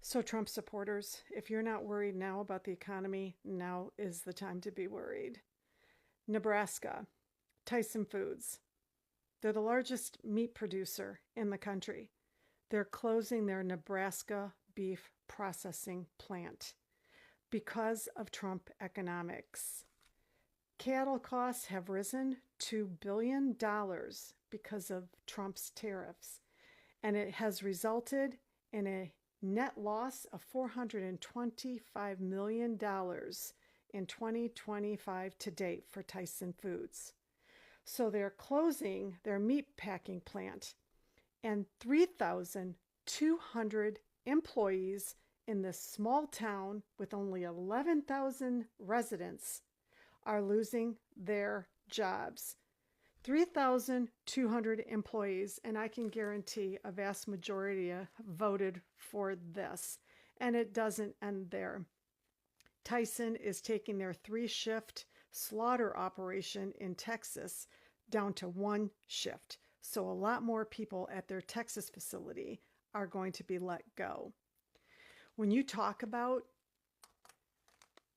So, Trump supporters, if you're not worried now about the economy, now is the time to be worried. Nebraska, Tyson Foods. They're the largest meat producer in the country. They're closing their Nebraska beef processing plant because of Trump economics. Cattle costs have risen $2 billion because of Trump's tariffs, and it has resulted in a net loss of $425 million in 2025 to date for Tyson Foods. So they're closing their meat packing plant, and 3,200 employees in this small town with only 11,000 residents are losing their jobs. 3,200 employees, and I can guarantee a vast majority voted for this. And it doesn't end there. Tyson is taking their 3-shift slaughter operation in Texas down to 1 shift. So a lot more people at their Texas facility are going to be let go. When you talk about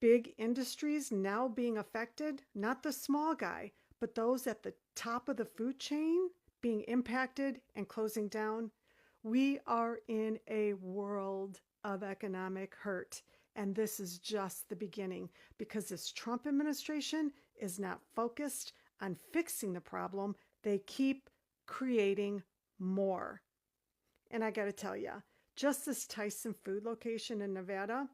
big industries now being affected, not the small guy, but those at the top of the food chain being impacted and closing down, we are in a world of economic hurt. And this is just the beginning, because this Trump administration is not focused on fixing the problem. They keep creating more. And I got to tell you, just this Tyson food location in Nevada,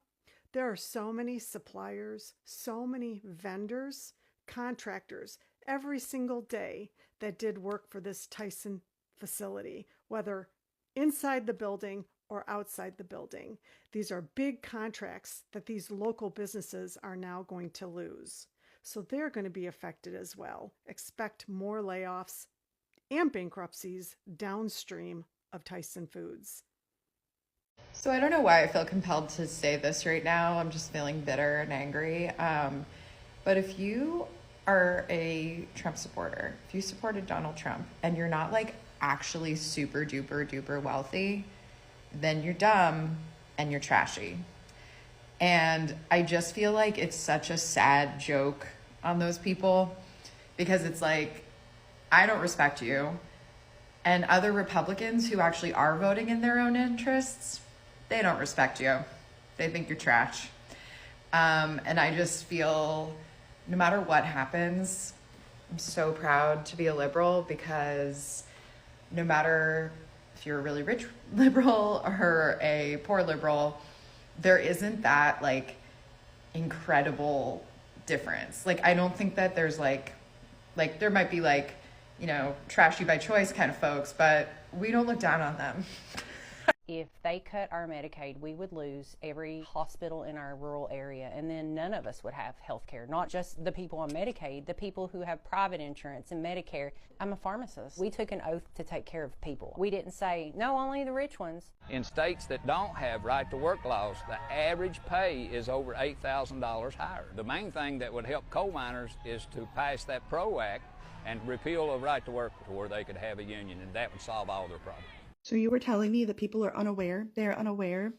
there are so many suppliers, so many vendors, contractors every single day that did work for this Tyson facility, whether inside the building or outside the building. These are big contracts that these local businesses are now going to lose. So they're going to be affected as well. Expect more layoffs and bankruptcies downstream of Tyson Foods. So I don't know why I feel compelled to say this right now. I'm just feeling bitter and angry. But if you are a Trump supporter, if you supported Donald Trump and you're not like actually super duper duper wealthy, then you're dumb and you're trashy. And I just feel like it's such a sad joke on those people, because it's like, I don't respect you. And other Republicans who actually are voting in their own interests, they don't respect you. They think you're trash. And I just feel no matter what happens, I'm so proud to be a liberal, because no matter if you're a really rich liberal or a poor liberal, there isn't that like incredible difference. Like, I don't think that there's like there might be like, you know, trashy by choice kind of folks, but we don't look down on them. If they cut our Medicaid, we would lose every hospital in our rural area, and then none of us would have health care. Not just the people on Medicaid, the people who have private insurance and Medicare. I'm a pharmacist. We took an oath to take care of people. We didn't say, no, only the rich ones. In states that don't have right to work laws, the average pay is over $8,000 higher. The main thing that would help coal miners is to pass that PRO Act and repeal a right to work to where they could have a union, and that would solve all their problems. So you were telling me that people are unaware, they're unaware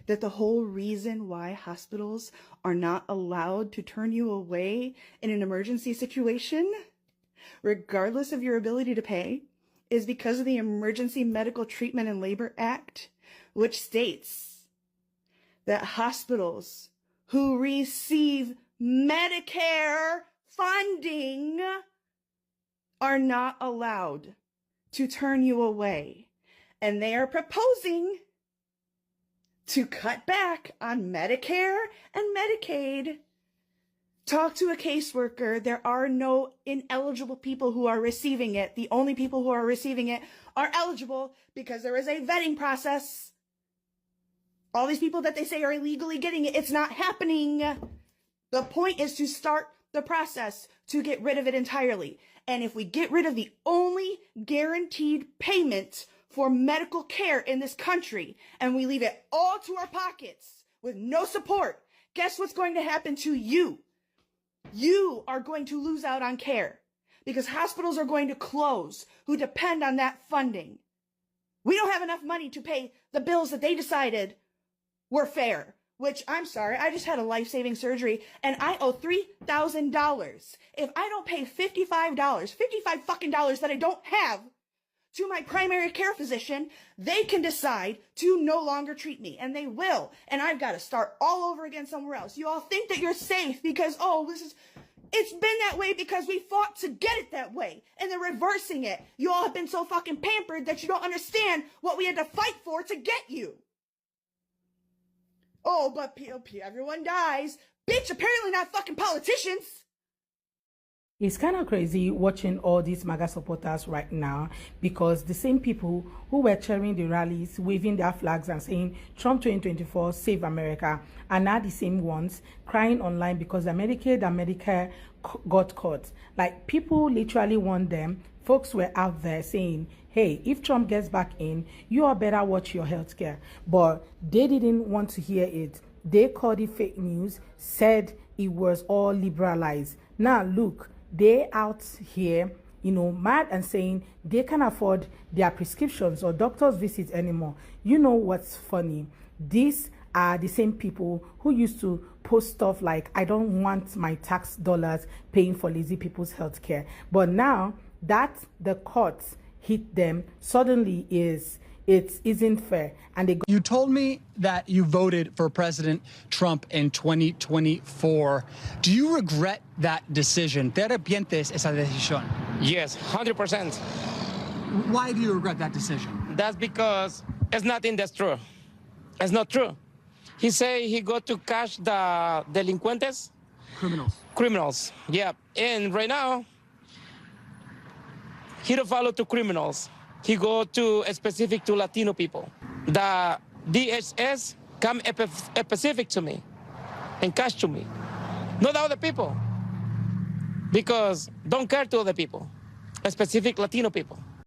that the whole reason why hospitals are not allowed to turn you away in an emergency situation, regardless of your ability to pay, is because of the Emergency Medical Treatment and Labor Act, which states that hospitals who receive Medicare funding are not allowed to turn you away. And they are proposing to cut back on Medicare and Medicaid. Talk to a caseworker. There are no ineligible people who are receiving it. The only people who are receiving it are eligible because there is a vetting process. All these people that they say are illegally getting it, it's not happening. The point is to start the process to get rid of it entirely. And if we get rid of the only guaranteed payment for medical care in this country, and we leave it all to our pockets with no support, guess what's going to happen to you? You are going to lose out on care, because hospitals are going to close who depend on that funding. We don't have enough money to pay the bills that they decided were fair. Which, I'm sorry, I just had a life-saving surgery and I owe $3,000. If I don't pay $55 fucking dollars that I don't have to my primary care physician, they can decide to no longer treat me, and they will. And I've got to start all over again somewhere else. You all think that you're safe because, it's been that way because we fought to get it that way, and they're reversing it. You all have been so fucking pampered that you don't understand what we had to fight for to get you. Oh, but POP, everyone dies. Bitch, apparently not fucking politicians. It's kind of crazy watching all these MAGA supporters right now, because the same people who were cheering the rallies, waving their flags and saying Trump 2024, save America, are now the same ones crying online because the Medicaid and Medicare got caught. Like, people literally want them. Folks were out there saying, hey, if Trump gets back in, you all better watch your health care. But they didn't want to hear it. They called it fake news, said it was all liberalized. Now look, they out here, mad and saying they can't afford their prescriptions or doctor's visits anymore. You know what's funny? These are the same people who used to post stuff like, I don't want my tax dollars paying for lazy people's health care. But now that the courts hit them, suddenly it isn't fair. And You told me that you voted for President Trump in 2024. Do you regret that decision? ¿Te arrepientes esa decisión? Yes, 100%. Why do you regret that decision? That's because it's nothing that's true. It's not true. He say he go to catch the delincuentes. Criminals, yeah. And right now, he don't follow to criminals. He go to specific to Latino people. The DHS come specific to me and catch to me, not other people, because don't care to other people, specific Latino people.